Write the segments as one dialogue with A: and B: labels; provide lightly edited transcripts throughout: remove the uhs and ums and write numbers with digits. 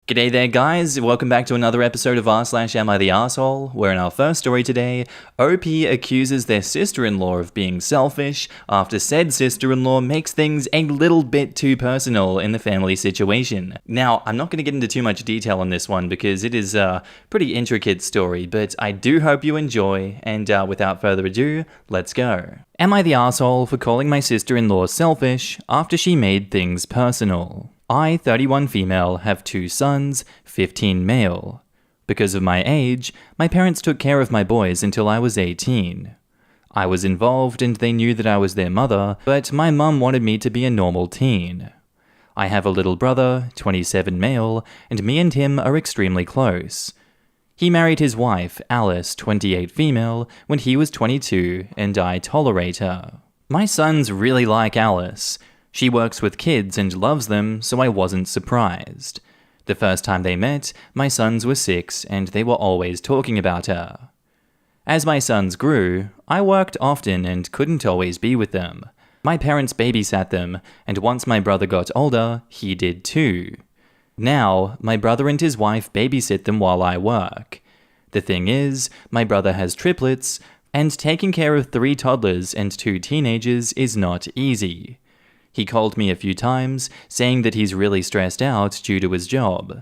A: G'day there guys, welcome back to another episode of r/Am I the Arsehole, where in our first story today, OP accuses their sister-in-law of being selfish after said sister-in-law makes things a little bit too personal in the family situation. Now, I'm not going to get into too much detail on this one because it is a pretty intricate story, but I do hope you enjoy, and without further ado, let's go. Am I the arsehole for calling my sister-in-law selfish after she made things personal? I, 31 female, have 2 sons, 15 male. Because of my age, my parents took care of my boys until I was 18. I was involved and they knew that I was their mother, but my mum wanted me to be a normal teen. I have a little brother, 27 male, and me and him are extremely close. He married his wife, Alice, 28 female, when he was 22, and I tolerate her. My sons really like Alice. She works with kids and loves them, so I wasn't surprised. The first time they met, my sons were 6 and they were always talking about her. As my sons grew, I worked often and couldn't always be with them. My parents babysat them, and once my brother got older, he did too. Now, my brother and his wife babysit them while I work. The thing is, my brother has triplets, and taking care of 3 toddlers and 2 teenagers is not easy. He called me a few times, saying that he's really stressed out due to his job.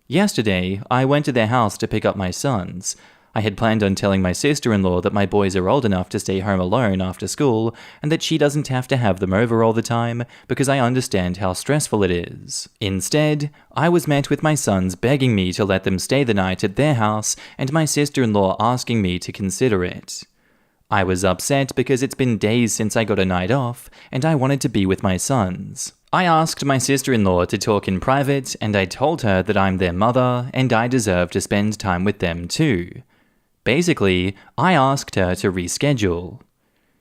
A: Yesterday, I went to their house to pick up my sons. I had planned on telling my sister-in-law that my boys are old enough to stay home alone after school, and that she doesn't have to have them over all the time, because I understand how stressful it is. Instead, I was met with my sons begging me to let them stay the night at their house, and my sister-in-law asking me to consider it. I was upset because it's been days since I got a night off, and I wanted to be with my sons. I asked my sister-in-law to talk in private, and I told her that I'm their mother, and I deserve to spend time with them too. Basically, I asked her to reschedule.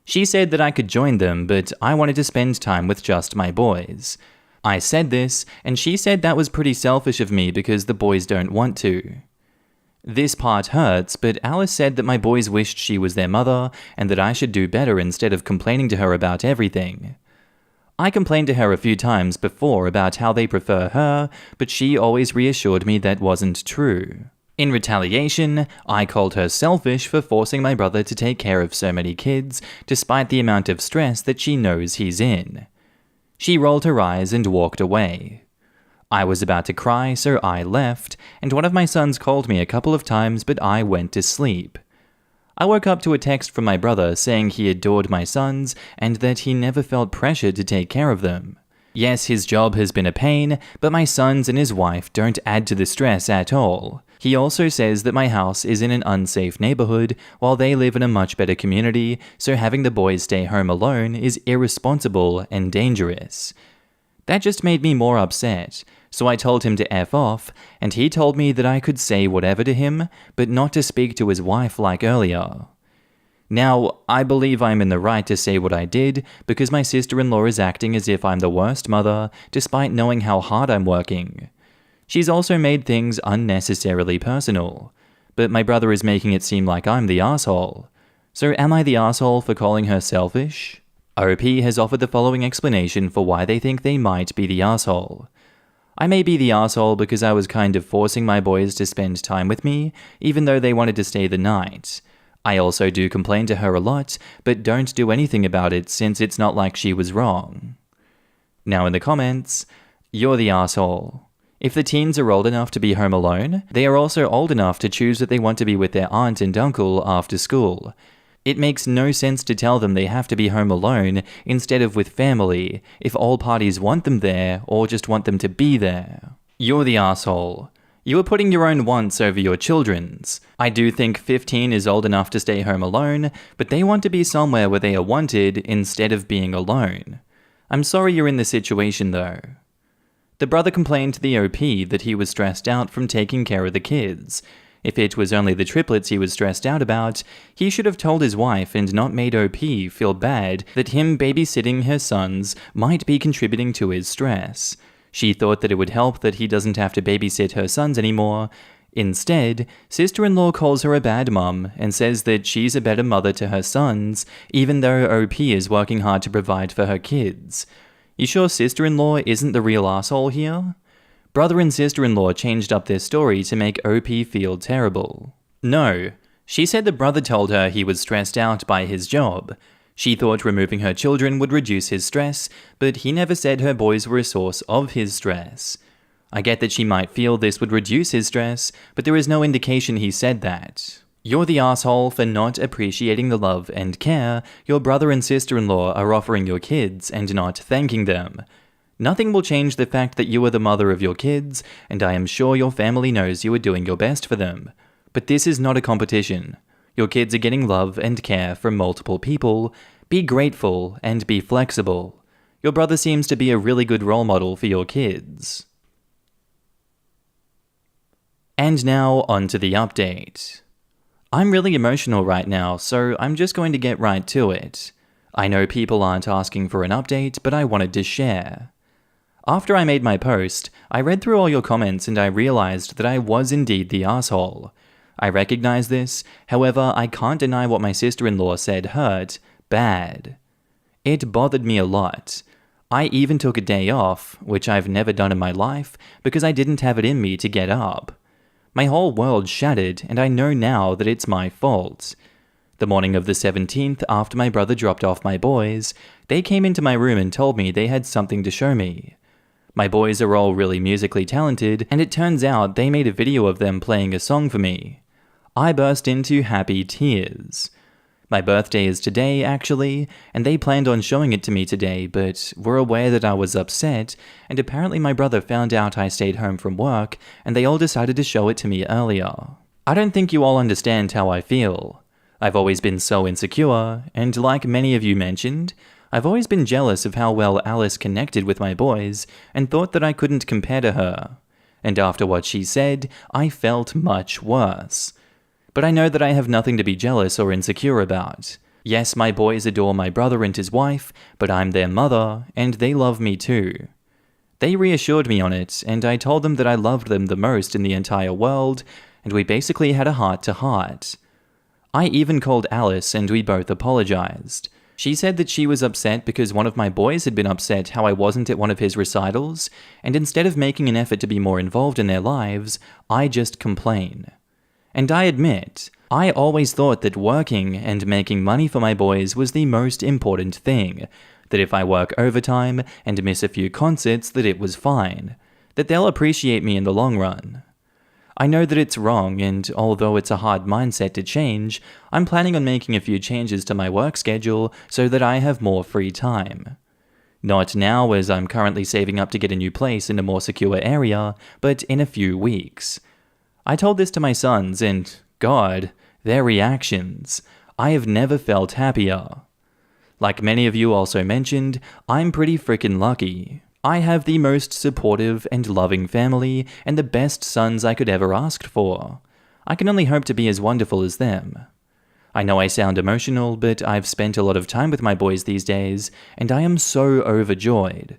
A: She said that I could join them, but I wanted to spend time with just my boys. I said this, and she said that was pretty selfish of me because the boys don't want to. This part hurts, but Alice said that my boys wished she was their mother and that I should do better instead of complaining to her about everything. I complained to her a few times before about how they prefer her, but she always reassured me that wasn't true. In retaliation, I called her selfish for forcing my brother to take care of so many kids, despite the amount of stress that she knows he's in. She rolled her eyes and walked away. I was about to cry, so I left, and one of my sons called me a couple of times, but I went to sleep. I woke up to a text from my brother saying he adored my sons and that he never felt pressured to take care of them. Yes, his job has been a pain, but my sons and his wife don't add to the stress at all. He also says that my house is in an unsafe neighborhood while they live in a much better community, so having the boys stay home alone is irresponsible and dangerous. That just made me more upset, so I told him to F off, and he told me that I could say whatever to him, but not to speak to his wife like earlier. Now, I believe I'm in the right to say what I did, because my sister-in-law is acting as if I'm the worst mother, despite knowing how hard I'm working. She's also made things unnecessarily personal, but my brother is making it seem like I'm the arsehole. So am I the arsehole for calling her selfish? OP has offered the following explanation for why they think they might be the arsehole. I may be the arsehole because I was kind of forcing my boys to spend time with me, even though they wanted to stay the night. I also do complain to her a lot, but don't do anything about it since it's not like she was wrong. Now in the comments, you're the arsehole. If the teens are old enough to be home alone, they are also old enough to choose that they want to be with their aunt and uncle after school. It makes no sense to tell them they have to be home alone instead of with family if all parties want them there or just want them to be there. You're the arsehole. You are putting your own wants over your children's. I do think 15 is old enough to stay home alone, but they want to be somewhere where they are wanted instead of being alone. I'm sorry you're in this situation though. The brother complained to the OP that he was stressed out from taking care of the kids. If it was only the triplets he was stressed out about, he should have told his wife and not made OP feel bad that him babysitting her sons might be contributing to his stress. She thought that it would help that he doesn't have to babysit her sons anymore. Instead, sister-in-law calls her a bad mum and says that she's a better mother to her sons, even though OP is working hard to provide for her kids. You sure sister-in-law isn't the real arsehole here? Brother and sister-in-law changed up their story to make OP feel terrible. No, she said the brother told her he was stressed out by his job. She thought removing her children would reduce his stress, but he never said her boys were a source of his stress. I get that she might feel this would reduce his stress, but there is no indication he said that. You're the asshole for not appreciating the love and care your brother and sister-in-law are offering your kids and not thanking them. Nothing will change the fact that you are the mother of your kids, and I am sure your family knows you are doing your best for them. But this is not a competition. Your kids are getting love and care from multiple people. Be grateful and be flexible. Your brother seems to be a really good role model for your kids. And now, on to the update. I'm really emotional right now, so I'm just going to get right to it. I know people aren't asking for an update, but I wanted to share. After I made my post, I read through all your comments and I realized that I was indeed the asshole. I recognize this, however, I can't deny what my sister-in-law said hurt bad. It bothered me a lot. I even took a day off, which I've never done in my life, because I didn't have it in me to get up. My whole world shattered, and I know now that it's my fault. The morning of the 17th, after my brother dropped off my boys, they came into my room and told me they had something to show me. My boys are all really musically talented, and it turns out they made a video of them playing a song for me. I burst into happy tears. My birthday is today, actually, and they planned on showing it to me today, but were aware that I was upset, and apparently my brother found out I stayed home from work, and they all decided to show it to me earlier. I don't think you all understand how I feel. I've always been so insecure, and like many of you mentioned, I've always been jealous of how well Alice connected with my boys, and thought that I couldn't compare to her. And after what she said, I felt much worse. But I know that I have nothing to be jealous or insecure about. Yes, my boys adore my brother and his wife, but I'm their mother, and they love me too. They reassured me on it, and I told them that I loved them the most in the entire world, and we basically had a heart-to-heart. I even called Alice, and we both apologized. She said that she was upset because one of my boys had been upset how I wasn't at one of his recitals, and instead of making an effort to be more involved in their lives, I just complain. And I admit, I always thought that working and making money for my boys was the most important thing, that if I work overtime and miss a few concerts that it was fine, that they'll appreciate me in the long run. I know that it's wrong, and although it's a hard mindset to change, I'm planning on making a few changes to my work schedule so that I have more free time. Not now, as I'm currently saving up to get a new place in a more secure area, but in a few weeks. I told this to my sons, and God, their reactions. I have never felt happier. Like many of you also mentioned, I'm pretty frickin' lucky. I have the most supportive and loving family, and the best sons I could ever ask for. I can only hope to be as wonderful as them. I know I sound emotional, but I've spent a lot of time with my boys these days, and I am so overjoyed.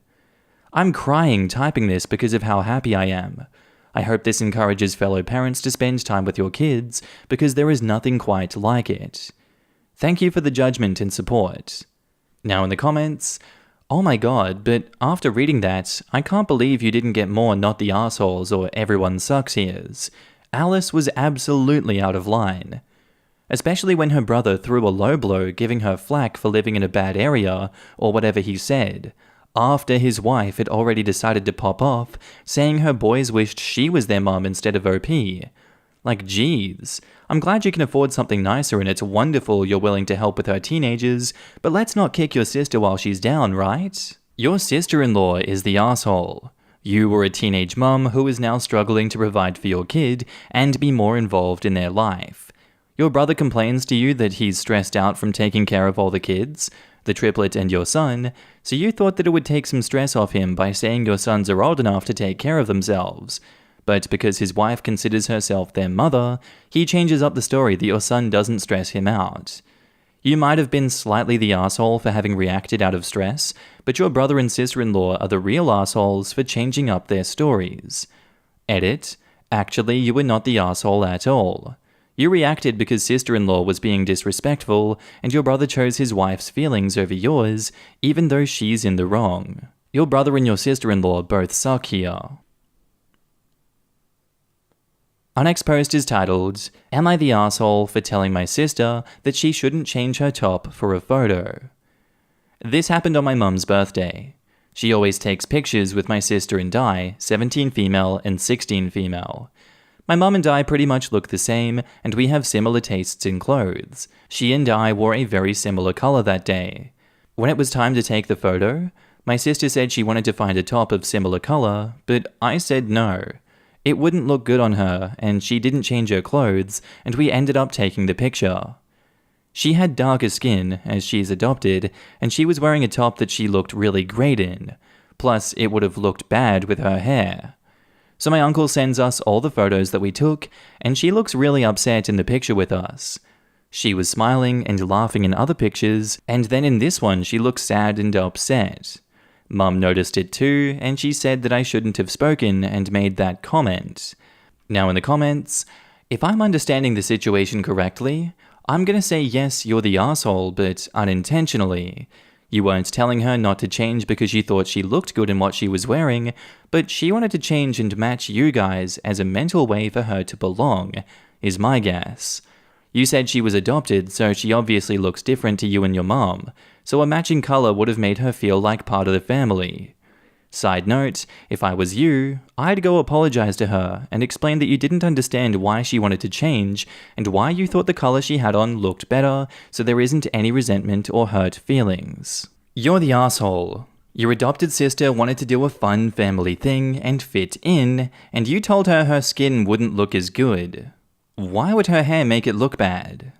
A: I'm crying typing this because of how happy I am. I hope this encourages fellow parents to spend time with your kids, because there is nothing quite like it. Thank you for the judgment and support. Now in the comments, oh my god, but after reading that, I can't believe you didn't get more not the assholes or everyone sucks here's. Alice was absolutely out of line. Especially when her brother threw a low blow giving her flack for living in a bad area, or whatever he said, after his wife had already decided to pop off, saying her boys wished she was their mom instead of OP. Like, geez, I'm glad you can afford something nicer and it's wonderful you're willing to help with her teenagers, but let's not kick your sister while she's down, right? Your sister-in-law is the asshole. You were a teenage mom who is now struggling to provide for your kid and be more involved in their life. Your brother complains to you that he's stressed out from taking care of all the kids, the triplet and your son, so you thought that it would take some stress off him by saying your sons are old enough to take care of themselves. But because his wife considers herself their mother, he changes up the story that your son doesn't stress him out. You might have been slightly the asshole for having reacted out of stress, but your brother and sister-in-law are the real assholes for changing up their stories. Edit. Actually, you were not the asshole at all. You reacted because sister-in-law was being disrespectful, and your brother chose his wife's feelings over yours, even though she's in the wrong. Your brother and your sister-in-law both suck here. Our next post is titled, "Am I the asshole for telling my sister that she shouldn't change her top for a photo?" This happened on my mum's birthday. She always takes pictures with my sister and I, 17 female and 16 female. My mum and I pretty much look the same, and we have similar tastes in clothes. She and I wore a very similar color that day. When it was time to take the photo, my sister said she wanted to find a top of similar color, but I said no. It wouldn't look good on her, and she didn't change her clothes, and we ended up taking the picture. She had darker skin, as she's adopted, and she was wearing a top that she looked really great in. Plus, it would have looked bad with her hair. So my uncle sends us all the photos that we took, and she looks really upset in the picture with us. She was smiling and laughing in other pictures, and then in this one she looks sad and upset. Mum noticed it too, and she said that I shouldn't have spoken and made that comment. Now in the comments, if I'm understanding the situation correctly, I'm gonna say yes, you're the asshole, but unintentionally. You weren't telling her not to change because you thought she looked good in what she was wearing, but she wanted to change and match you guys as a mental way for her to belong, is my guess. You said she was adopted, so she obviously looks different to you and your mom, so a matching color would have made her feel like part of the family. Side note, if I was you, I'd go apologize to her and explain that you didn't understand why she wanted to change and why you thought the color she had on looked better, so there isn't any resentment or hurt feelings. You're the asshole. Your adopted sister wanted to do a fun family thing and fit in, and you told her her skin wouldn't look as good. Why would her hair make it look bad?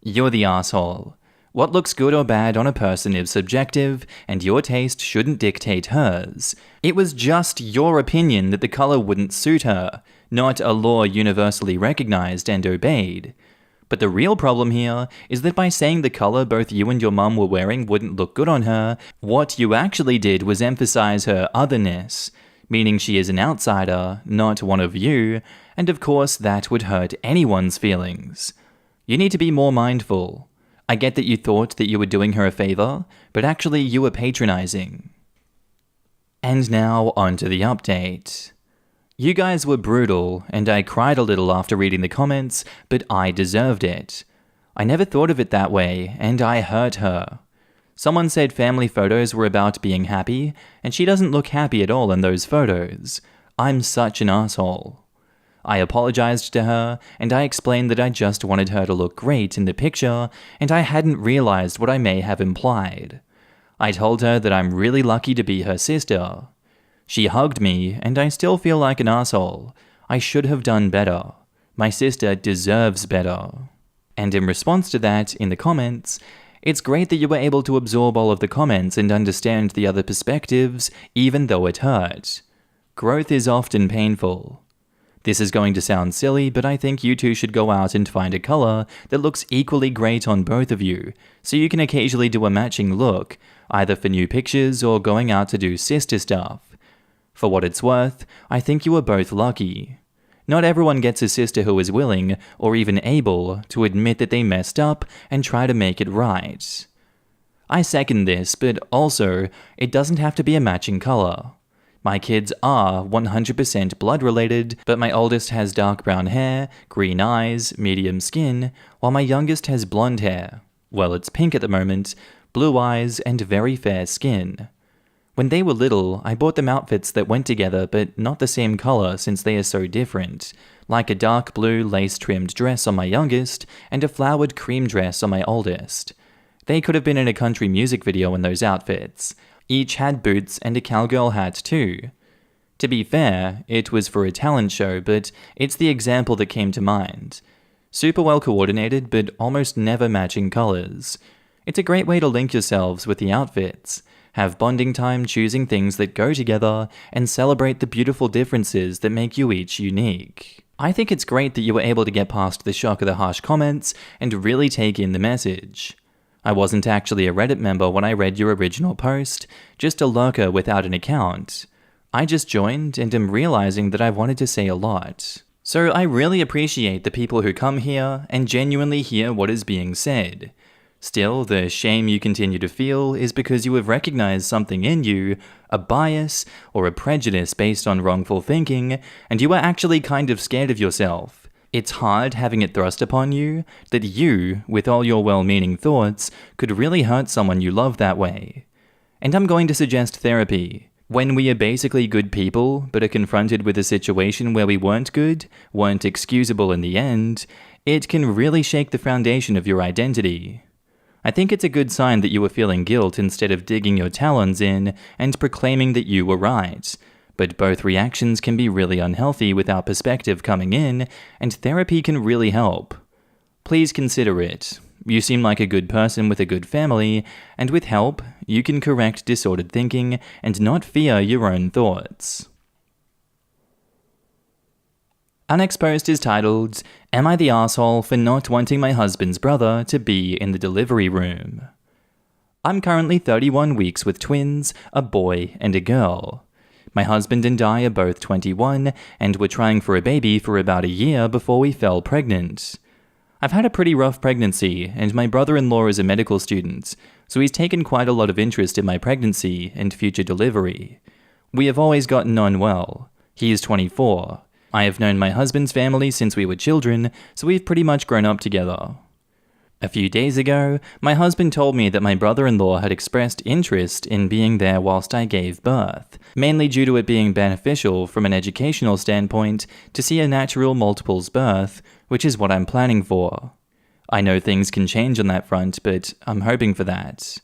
A: You're the asshole. What looks good or bad on a person is subjective, and your taste shouldn't dictate hers. It was just your opinion that the color wouldn't suit her, not a law universally recognized and obeyed. But the real problem here is that by saying the color both you and your mum were wearing wouldn't look good on her, what you actually did was emphasize her otherness, meaning she is an outsider, not one of you, and of course that would hurt anyone's feelings. You need to be more mindful. I get that you thought that you were doing her a favor, but actually you were patronizing. And now onto the update. You guys were brutal, and I cried a little after reading the comments, but I deserved it. I never thought of it that way, and I hurt her. Someone said family photos were about being happy, and she doesn't look happy at all in those photos. I'm such an asshole. I apologized to her, and I explained that I just wanted her to look great in the picture, and I hadn't realized what I may have implied. I told her that I'm really lucky to be her sister. She hugged me, and I still feel like an asshole. I should have done better. My sister deserves better. And in response to that, in the comments, it's great that you were able to absorb all of the comments and understand the other perspectives, even though it hurt. Growth is often painful. This is going to sound silly, but I think you two should go out and find a color that looks equally great on both of you, so you can occasionally do a matching look, either for new pictures or going out to do sister stuff. For what it's worth, I think you are both lucky. Not everyone gets a sister who is willing, or even able, to admit that they messed up and try to make it right. I second this, but also, it doesn't have to be a matching color. My kids are 100% blood-related, but my oldest has dark brown hair, green eyes, medium skin, while my youngest has blonde hair. Well, it's pink at the moment, blue eyes, and very fair skin. When they were little, I bought them outfits that went together but not the same color since they are so different, like a dark blue lace-trimmed dress on my youngest and a flowered cream dress on my oldest. They could have been in a country music video in those outfits. Each had boots and a cowgirl hat too. To be fair, it was for a talent show, but it's the example that came to mind. Super well coordinated, but almost never matching colors. It's a great way to link yourselves with the outfits, have bonding time choosing things that go together, and celebrate the beautiful differences that make you each unique. I think it's great that you were able to get past the shock of the harsh comments and really take in the message. I wasn't actually a Reddit member when I read your original post, just a lurker without an account. I just joined and am realizing that I've wanted to say a lot. So I really appreciate the people who come here and genuinely hear what is being said. Still, the shame you continue to feel is because you have recognized something in you, a bias or a prejudice based on wrongful thinking, and you are actually kind of scared of yourself. It's hard having it thrust upon you that you, with all your well-meaning thoughts, could really hurt someone you love that way. And I'm going to suggest therapy. When we are basically good people, but are confronted with a situation where we weren't good, weren't excusable in the end, it can really shake the foundation of your identity. I think it's a good sign that you are feeling guilt instead of digging your talons in and proclaiming that you were right. But both reactions can be really unhealthy without perspective coming in, and therapy can really help. Please consider it. You seem like a good person with a good family, and with help, you can correct disordered thinking and not fear your own thoughts. Our next post is titled, "Am I the asshole for not wanting my husband's brother to be in the delivery room?" I'm currently 31 weeks with twins, a boy and a girl. My husband and I are both 21 and were trying for a baby for about a year before we fell pregnant. I've had a pretty rough pregnancy, and my brother-in-law is a medical student, so he's taken quite a lot of interest in my pregnancy and future delivery. We have always gotten on well. He is 24. I have known my husband's family since we were children, so we've pretty much grown up together. A few days ago, my husband told me that my brother-in-law had expressed interest in being there whilst I gave birth, mainly due to it being beneficial from an educational standpoint to see a natural multiples birth, which is what I'm planning for. I know things can change on that front, but I'm hoping for that.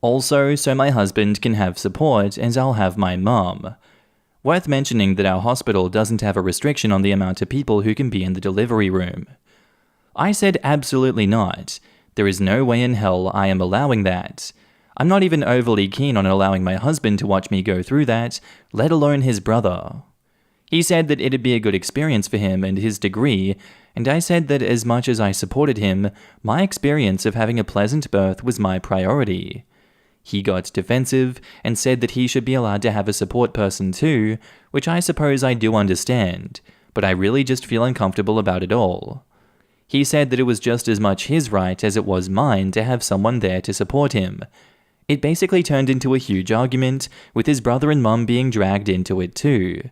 A: Also, so my husband can have support as I'll have my mum. Worth mentioning that our hospital doesn't have a restriction on the amount of people who can be in the delivery room. I said absolutely not. There is no way in hell I am allowing that. I'm not even overly keen on allowing my husband to watch me go through that, let alone his brother. He said that it'd be a good experience for him and his degree, and I said that as much as I supported him, my experience of having a pleasant birth was my priority. He got defensive and said that he should be allowed to have a support person too, which I suppose I do understand, but I really just feel uncomfortable about it all. He said that it was just as much his right as it was mine to have someone there to support him. It basically turned into a huge argument, with his brother and mum being dragged into it too.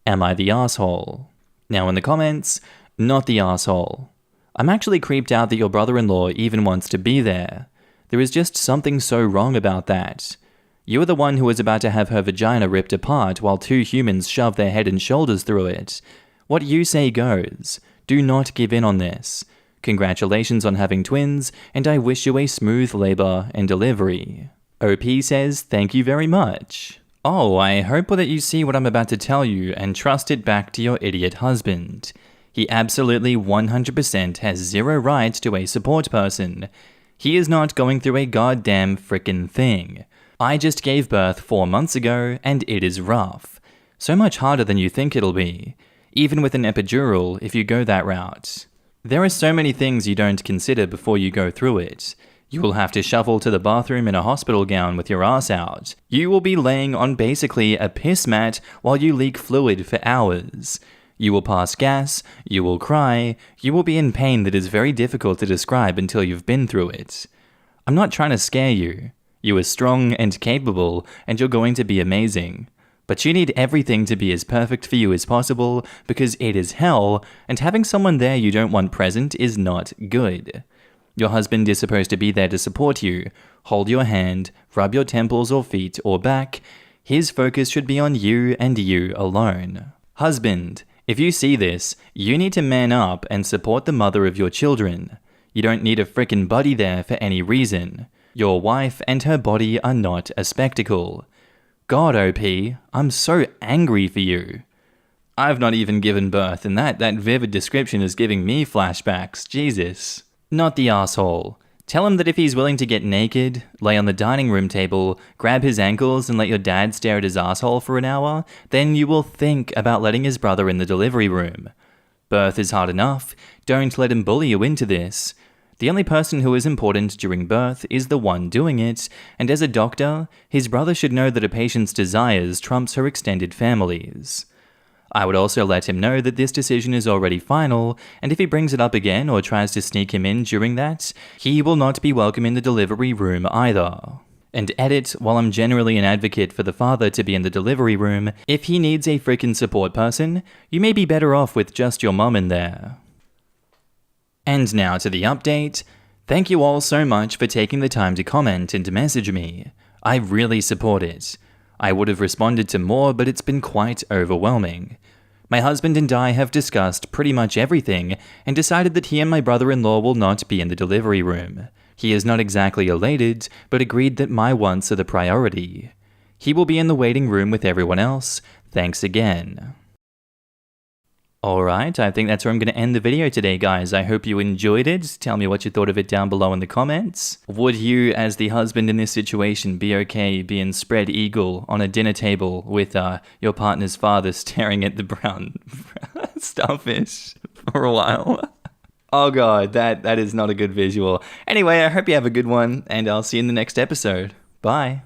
A: Am I the asshole? Now in the comments, not the asshole. I'm actually creeped out that your brother-in-law even wants to be there. There is just something so wrong about that. You are the one who is about to have her vagina ripped apart while two humans shove their head and shoulders through it. What you say goes. Do not give in on this. Congratulations on having twins, and I wish you a smooth labor and delivery. OP says, thank you very much. Oh, I hope that you see what I'm about to tell you and trust it back to your idiot husband. He absolutely 100% has zero right to a support person. He is not going through a goddamn frickin' thing. I just gave birth 4 months ago, and it is rough. So much harder than you think it'll be. Even with an epidural, if you go that route. There are so many things you don't consider before you go through it. You will have to shuffle to the bathroom in a hospital gown with your ass out. You will be laying on basically a piss mat while you leak fluid for hours. You will pass gas, you will cry, you will be in pain that is very difficult to describe until you've been through it. I'm not trying to scare you. You are strong and capable, and you're going to be amazing. But you need everything to be as perfect for you as possible, because it is hell, and having someone there you don't want present is not good. Your husband is supposed to be there to support you, hold your hand, rub your temples or feet or back. His focus should be on you and you alone. Husband, if you see this, you need to man up and support the mother of your children. You don't need a frickin' buddy there for any reason. Your wife and her body are not a spectacle. God, OP, I'm so angry for you. I've not even given birth, and that vivid description is giving me flashbacks, Jesus. Not the asshole. Tell him that if he's willing to get naked, lay on the dining room table, grab his ankles and let your dad stare at his asshole for an hour, then you will think about letting his brother in the delivery room. Birth is hard enough, don't let him bully you into this. The only person who is important during birth is the one doing it, and as a doctor, his brother should know that a patient's desires trumps her extended family's. I would also let him know that this decision is already final, and if he brings it up again or tries to sneak him in during that, he will not be welcome in the delivery room either. And edit, while I'm generally an advocate for the father to be in the delivery room, if he needs a freaking support person, you may be better off with just your mum in there. And now to the update. Thank you all so much for taking the time to comment and to message me. I really support it. I would have responded to more, but it's been quite overwhelming. My husband and I have discussed pretty much everything and decided that he and my brother-in-law will not be in the delivery room. He is not exactly elated, but agreed that my wants are the priority. He will be in the waiting room with everyone else. Thanks again. Alright, I think that's where I'm going to end the video today, guys. I hope you enjoyed it. Tell me what you thought of it down below in the comments. Would you, as the husband in this situation, be okay being spread eagle on a dinner table with your partner's father staring at the brown starfish for a while? Oh god, that is not a good visual. Anyway, I hope you have a good one, and I'll see you in the next episode. Bye.